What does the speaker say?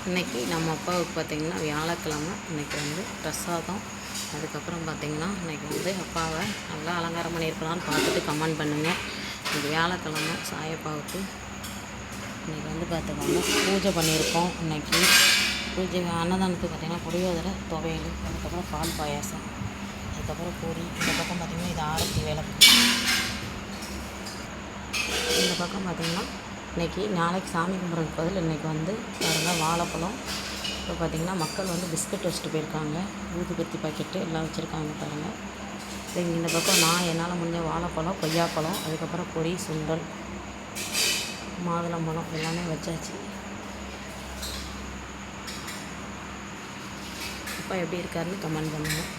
இன்றைக்கி நம்ம அப்பாவுக்கு பார்த்திங்கன்னா வியாழக்கிழமை இன்றைக்கி வந்து பிரசாதம். அதுக்கப்புறம் பார்த்திங்கன்னா இன்றைக்கி வந்து அப்பாவை நல்லா அலங்காரம் பண்ணியிருக்கலான்னு பார்த்துட்டு கமெண்ட் பண்ணுங்கள். இன்றைக்கி வியாழக்கிழமை சாயப்பாவுக்கு இன்றைக்கி வந்து பார்த்துக்கோங்க பூஜை பண்ணியிருக்கோம். இன்றைக்கி பூஜை அன்னதானத்துக்கு பார்த்திங்கன்னா புளியோதரை, துவையல், அதுக்கப்புறம் பால் பாயாசம், அதுக்கப்புறம் பூரி. இந்த பக்கம் பார்த்திங்கன்னா இது ஆரத்தி விளக்கு. இந்த பக்கம் பார்த்திங்கன்னா இன்றைக்கி நாளைக்கு சாமி கும்பிட்றதுக்கு பதில் இன்றைக்கி வந்து பாருங்கள் வாழைப்பழம். இப்போ பார்த்திங்கன்னா மக்கள் வந்து பிஸ்கட் வச்சுட்டு போயிருக்காங்க. ஊதுபத்தி பாக்கெட்டு எல்லாம் வச்சுருக்காங்க பாருங்கள். இந்த பக்கம் நான் என்னால் முடிஞ்ச வாழைப்பழம், கொய்யாப்பழம், அதுக்கப்புறம் பொரி, சுண்டல், மாதுளம்பழம் எல்லாமே வச்சாச்சு. அப்பா எப்படி இருக்காருன்னு கமெண்ட் பண்ணுங்கள்.